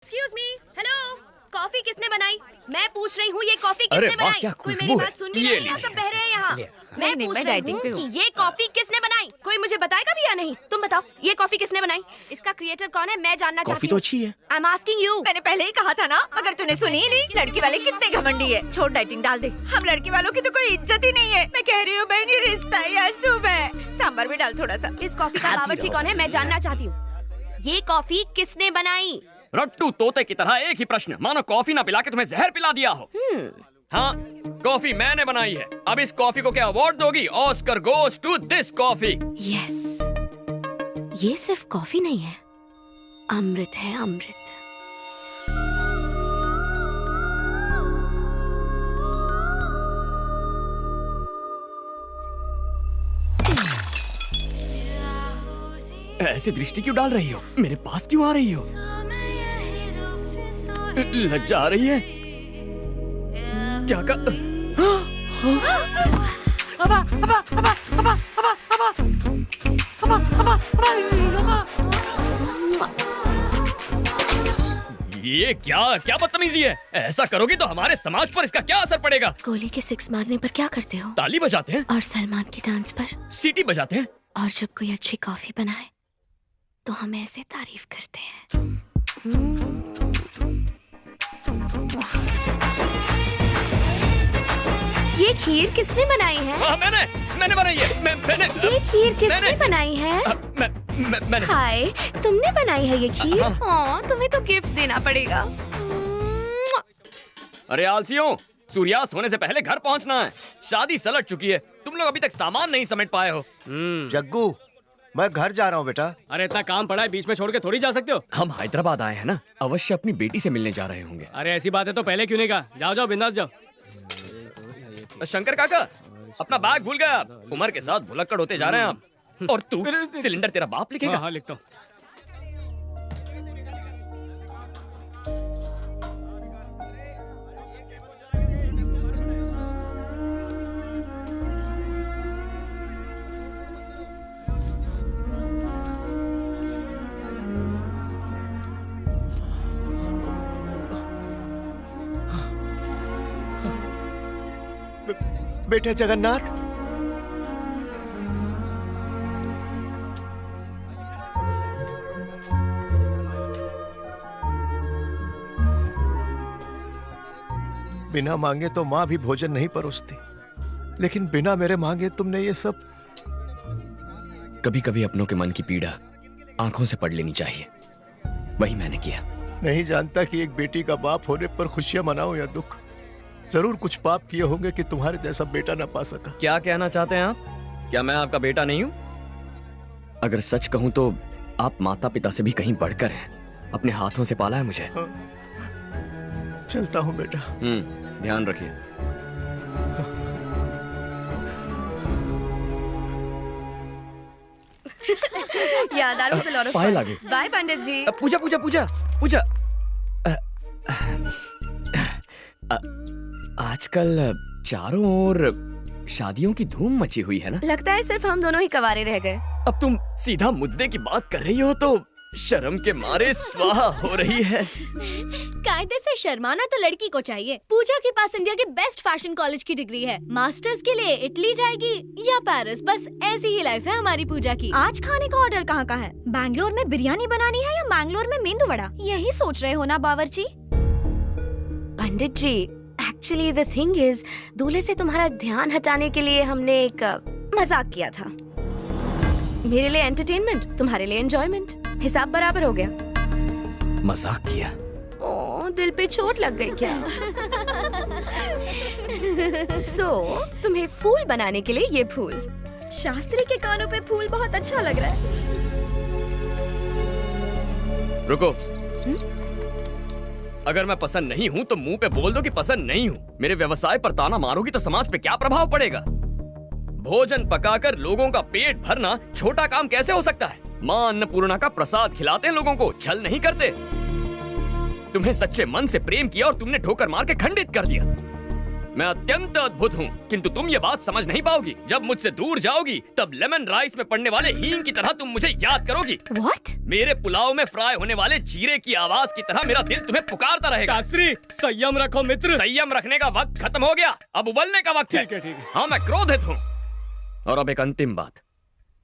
Excuse me, hello, coffee किसने बनाई? मैं पूछ रही हूँ ये कॉफी किसने बनाई? कोई मेरी बात सुन भी नहीं, सब बह रहे हैं यहाँ। मैं पूछ रही हूँ कि ये कॉफी किसने बनाई? कोई मुझे बताएगा भी या नहीं? तुम बताओ, ये कॉफी किसने बनाई? इसका क्रिएटर कौन है? मैं जानना चाहती हूँ। कॉफी तो अच्छी है। I am asking you. मैंने पहले ही कहा था ना, मगर तूने सुनी ही नहीं। लड़की वाले कितने घमंडी है। छोड़ डाइटिंग डाल दे, हम लड़की वालों की तो कोई इज्जत ही नहीं है। मैं कह रही हूँ बहन, ये रिश्ता है या सूब है। सांभर भी डाल थोड़ा सा। इस कॉफी का बावर्ची कौन है? मैं जानना चाहती हूँ। ये कॉफी किसने बनाई? रट्टू तोते की तरह एक ही प्रश्न, मानो कॉफी ना पिला के तुम्हें जहर पिला दिया हो। हाँ, कॉफी मैंने बनाई है। अब इस कॉफी को क्या अवार्ड दोगी? Oscar goes to this coffee. Yes, ये सिर्फ कॉफी नहीं है, अमृत है, अमृत। ऐसी दृष्टि क्यों डाल रही हो? मेरे पास क्यों आ रही हो? लज्जा आ रही है? क्या कर? ये क्या क्या बदतमीजी है? ऐसा करोगी तो हमारे समाज पर इसका क्या असर पड़ेगा? गोली के 6 मारने पर क्या करते हो? ताली बजाते हैं और सलमान के डांस पर? सीटी बजाते हैं। और जब कोई अच्छी कॉफी बनाए तो हम ऐसे तारीफ करते हैं। ये खीर किसने बनाई है? मैंने बनाई है। मैंने ये खीर किसने बनाई है? मैंने हाय, तुमने बनाई है ये खीर? हाँ, तुम्हें तो गिफ्ट देना पड़ेगा। अरे आलसियों, सूर्यास्त होने से पहले घर पहुंचना है। शादी सलट चुकी है, तुम लोग अभी तक सामान नहीं समेट पाए हो। जग्गू, मैं घर जा रहा हूँ बेटा। अरे इतना काम पड़ा है, बीच में छोड़ के थोड़ी जा सकते हो। हम हैदराबाद आए हैं ना, अवश्य अपनी बेटी से मिलने जा रहे होंगे। अरे ऐसी बात है तो पहले क्यों नहीं कहा? जाओ जाओ, बिंदास जाओ। शंकर काका, अपना बैग भूल गया। उम्र के साथ भुलक्कड़ होते जा रहे हैं आप। और तू, सिलेंडर तेरा बाप लिखेगा? हाँ लिखता हूँ। बेटे जगन्नाथ, बिना मांगे तो माँ भी भोजन नहीं परोसती, लेकिन बिना मेरे मांगे तुमने ये सब। कभी कभी अपनों के मन की पीड़ा आंखों से पढ़ लेनी चाहिए, वही मैंने किया। नहीं जानता कि एक बेटी का बाप होने पर खुशियां मनाऊं या दुख। जरूर कुछ पाप किए होंगे कि तुम्हारे जैसा बेटा ना पा सका। क्या कहना चाहते हैं आप? क्या मैं आपका बेटा नहीं हूँ? अगर सच कहूँ तो आप माता पिता से भी कहीं बढ़कर हैं। अपने हाथों से पाला है मुझे। हाँ। चलता हूँ बेटा। ध्यान रखिए। Yeah, that was a lot of पाए fun. लागे। Bye, पंडित जी। पूजा पूजा पूजा पूजा। आजकल चारों ओर शादियों की धूम मची हुई है ना? लगता है सिर्फ हम दोनों ही कवारे रह गए। अब तुम सीधा मुद्दे की बात कर रही हो तो शर्म के मारे स्वाहा हो रही है। कायदे से शर्माना तो लड़की को चाहिए। पूजा के पास इंडिया के बेस्ट फैशन कॉलेज की डिग्री है। मास्टर्स के लिए इटली जाएगी या पेरिस, बस ऐसी ही लाइफ है हमारी पूजा की। आज खाने का ऑर्डर कहाँ का है? बैंगलोर में बिरयानी बनानी है या मैंगलोर में मेंदू वड़ा? यही सोच रहे हो ना बावर्ची? पंडित जी, एक्चुअली द थिंग इज, दूल्हे से तुम्हारा ध्यान हटाने के लिए हमने एक मजाक किया था। मेरे लिए एंटरटेनमेंट, तुम्हारे लिए एंजॉयमेंट। हिसाब बराबर हो गया। मजाक किया? ओह, दिल पे चोट लग गई क्या? तुम्हें फूल बनाने के लिए ये फूल। शास्त्री के कानों पे फूल बहुत अच्छा लग रहा है। रुको। अगर मैं पसंद नहीं हूँ तो मुंह पे बोल दो कि पसंद नहीं हूँ। मेरे व्यवसाय पर ताना मारोगी तो समाज पे क्या प्रभाव पड़ेगा? भोजन पकाकर लोगों का पेट भरना छोटा काम कैसे हो सकता है? माँ अन्नपूर्णा का प्रसाद खिलाते हैं लोगों को, छल नहीं करते। तुम्हें सच्चे मन से प्रेम किया और तुमने ठोकर मार के खंडित कर दिया। मैं अत्यंत अद्भुत हूँ, किंतु तुम ये बात समझ नहीं पाओगी। जब मुझसे दूर जाओगी तब लेमन राइस में पड़ने वाले हींग की तरह तुम मुझे याद करोगी। What? मेरे पुलाव में फ्राई होने वाले जीरे की आवाज की तरह मेरा दिल तुम्हें पुकारता रहेगा। शास्त्री संयम रखो मित्र। संयम रखने का वक्त खत्म हो गया, अब उबलने का वक्त है। ठीक है। हाँ, मैं क्रोधित हूँ। और अब एक अंतिम बात,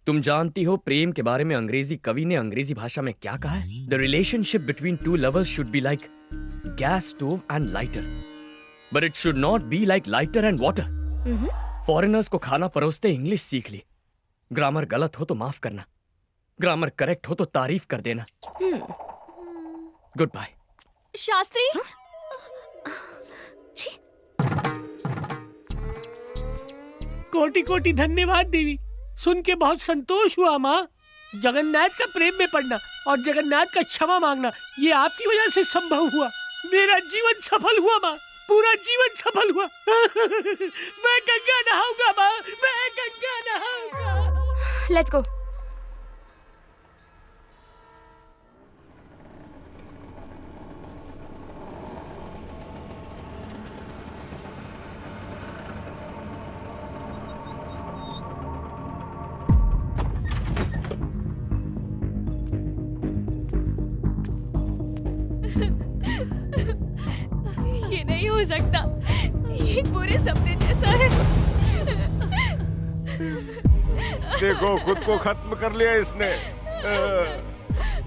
तुम जानती हो प्रेम के बारे में अंग्रेजी कवि ने अंग्रेजी भाषा में क्या कहा है? The relationship between two lovers should be like gas stove and lighter, but it should not be like lighter and water. Foreigners को खाना परोसते इंग्लिश सीख ली। ग्रामर गलत हो तो माफ करना, ग्रामर करेक्ट हो तो तारीफ कर देना। Good bye. शास्त्री कोटि कोटि धन्यवाद देवी, सुन के बहुत संतोष हुआ माँ। जगन्नाथ का प्रेम में पड़ना और जगन्नाथ का क्षमा मांगना, ये आपकी वजह से संभव हुआ। मेरा जीवन सफल हुआ माँ, पूरा जीवन सफल हुआ। मैं गंगा नहाऊंगा माँ, मैं गंगा नहाऊंगा। Let's go. ये नहीं हो सकता, ये एक बुरे सपने जैसा है। देखो खुद को खत्म कर लिया इसने।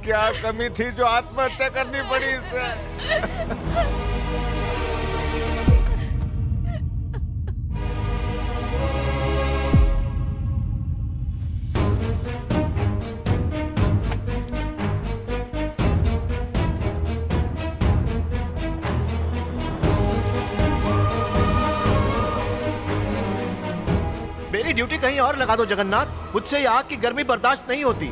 क्या कमी थी जो आत्महत्या करनी पड़ी इसे? मेरी ड्यूटी कहीं और लगा दो जगन्नाथ, मुझसे ये आग की गर्मी बर्दाश्त नहीं होती।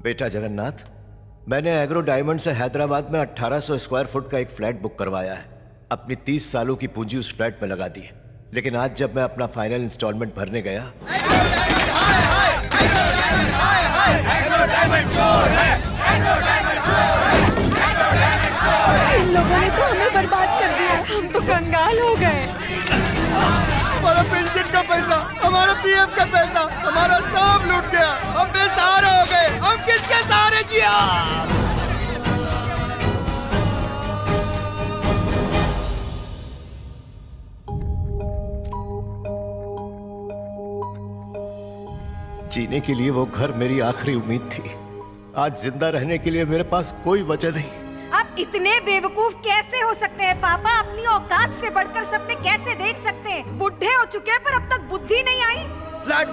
बेटा जगन्नाथ, मैंने एग्रो डायमंड से हैदराबाद में 1800 स्क्वायर फुट का एक फ्लैट बुक करवाया है। अपनी 30 सालों की पूंजी उस फ्लैट में लगा दी है, लेकिन आज जब मैं अपना फाइनल इंस्टॉलमेंट भरने गया, इन लोगों ने तो हमें बर्बाद कर दिया, हम तो कंगाल हो गए। हमारा पेंशन का पैसा, हमारा पीएफ का पैसा, हमारा सब लूट गया। हम बेसहारा हो गए। हम किसके सहारे जिया? जीने के लिए वो घर मेरी आखिरी उम्मीद थी। आज जिंदा रहने के लिए मेरे पास कोई वजह नहीं। आप इतने बेवकूफ कैसे हो सकते हैं पापा? अपनी औकात से बढ़कर सपने कैसे देख सकते हैं? बुढ़े हो चुके हैं पर अब तक बुद्धि नहीं आई। फ्लैट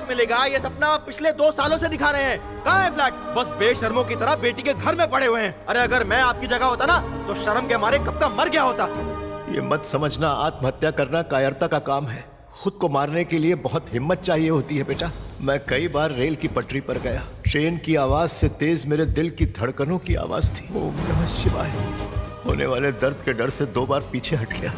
मिलेगा, ये सपना आप पिछले 2 सालों से दिखा रहे हैं। कहाँ है फ्लैट? बस बेशर्मों की तरह बेटी के घर में पड़े हुए हैं। अरे अगर मैं आपकी जगह होता ना तो शर्म के मारे कब का मर गया होता। ये मत समझना आत्महत्या करना कायरता का काम है। खुद को मारने के लिए बहुत हिम्मत चाहिए होती है बेटा। मैं कई बार रेल की पटरी पर गया, ट्रेन की आवाज से तेज मेरे दिल की धड़कनों की आवाज थी। ओम नमः शिवाय। होने वाले दर्द के डर से 2 बार पीछे हट गया।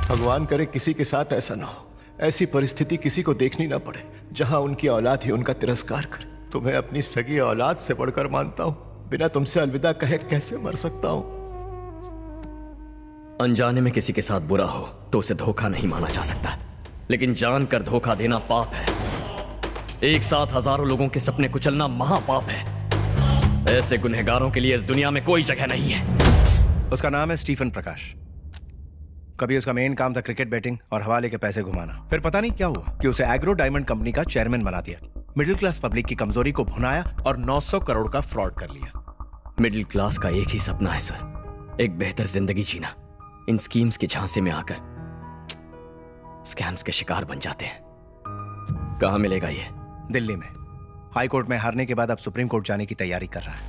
भगवान करे किसी के साथ ऐसा ना हो, ऐसी परिस्थिति किसी को देखनी ना पड़े जहां उनकी औलाद ही उनका तिरस्कार करे। तुम्हें अपनी सगी औलाद से बढ़कर मानता हूं। बिना तुमसे अलविदा कहे कैसे मर सकता हूं? अनजाने में किसी के साथ बुरा हो तो उसे धोखा नहीं माना जा सकता, लेकिन जानकर धोखा देना पाप है। एक साथ हजारों लोगों के सपने कुचलना महापाप है। ऐसे गुनहगारों के लिए इस दुनिया में कोई जगह नहीं है। उसका नाम है स्टीफन प्रकाश। कभी उसका मेन काम था क्रिकेट बैटिंग और हवाले के पैसे घुमाना। फिर पता नहीं क्या हुआ कि उसे एग्रो डायमंड कंपनी का चेयरमैन बना दिया। मिडिल क्लास पब्लिक की कमजोरी को भुनाया और 900 करोड़ का फ्रॉड कर लिया। मिडिल क्लास का एक ही सपना है सर, एक बेहतर जिंदगी जीना। इन स्कीम्स के झांसे में आकर स्कैम्स के शिकार बन जाते हैं। कहां मिलेगा ये? दिल्ली में। हाई कोर्ट में हारने के बाद अब सुप्रीम कोर्ट जाने की तैयारी कर रहा है।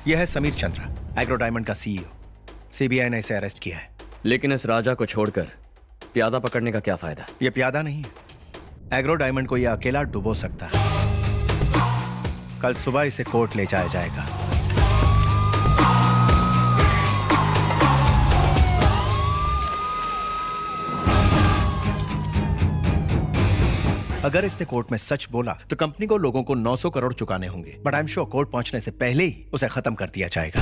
यह है समीर चंद्रा, एग्रो डायमंड का सीईओ। सीबीआई ने इसे अरेस्ट किया है। लेकिन इस राजा को छोड़कर प्यादा पकड़ने का क्या फायदा? यह प्यादा नहीं है। एग्रो डायमंड को यह अकेला डुबो सकता है। कल सुबह इसे कोर्ट ले जाया जाएगा। अगर इसने कोर्ट में सच बोला तो कंपनी को लोगों को 900 करोड़ चुकाने होंगे, but I am sure court पहुंचने से पहले ही उसे खत्म कर दिया जाएगा।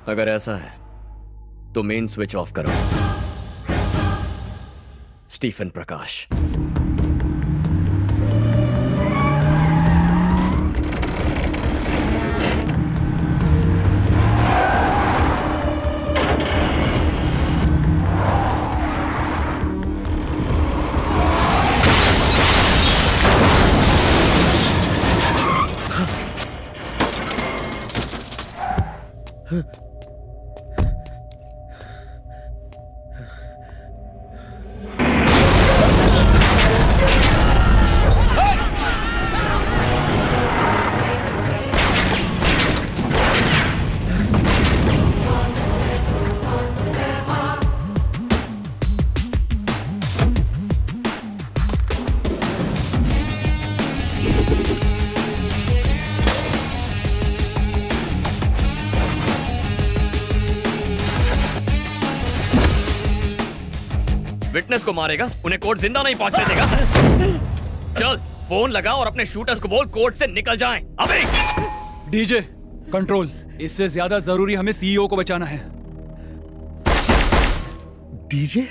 अगर ऐसा है तो मेन स्विच ऑफ करो। स्टीफन प्रकाश। विटनेस को मारेगा, उन्हें कोर्ट जिंदा नहीं पहुंचने देगा। चल फोन लगा और अपने शूटर्स को बोल कोर्ट से निकल जाएं। अभी डीजे कंट्रोल, इससे ज्यादा जरूरी हमें सीईओ को बचाना है। डीजे?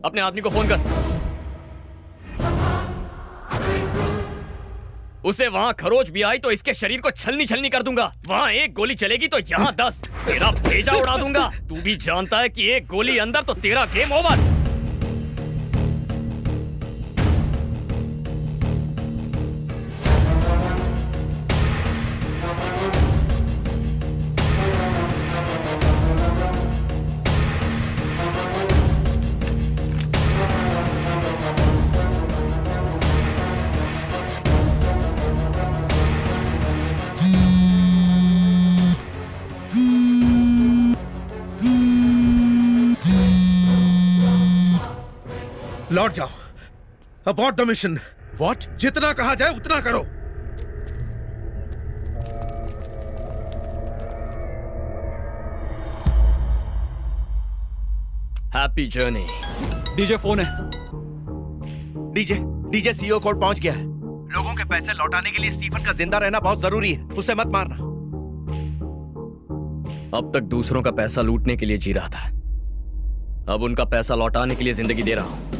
अपने आदमी को फोन कर। उसे वहां खरोच भी आई तो इसके शरीर को छलनी छलनी कर दूंगा। वहां एक गोली चलेगी तो यहाँ 10, तेरा भेजा उड़ा दूंगा। तू भी जानता है कि एक गोली अंदर तो तेरा गेम ओवर। लौट जाओ। Abort the mission. व्हाट? जितना कहा जाए उतना करो। Happy journey. डीजे फोन है। डीजे सीईओ कोर्ट पहुंच गया है। लोगों के पैसे लौटाने के लिए स्टीफन का जिंदा रहना बहुत जरूरी है, उसे मत मारना। अब तक दूसरों का पैसा लूटने के लिए जी रहा था, अब उनका पैसा लौटाने के लिए जिंदगी दे रहा हूं।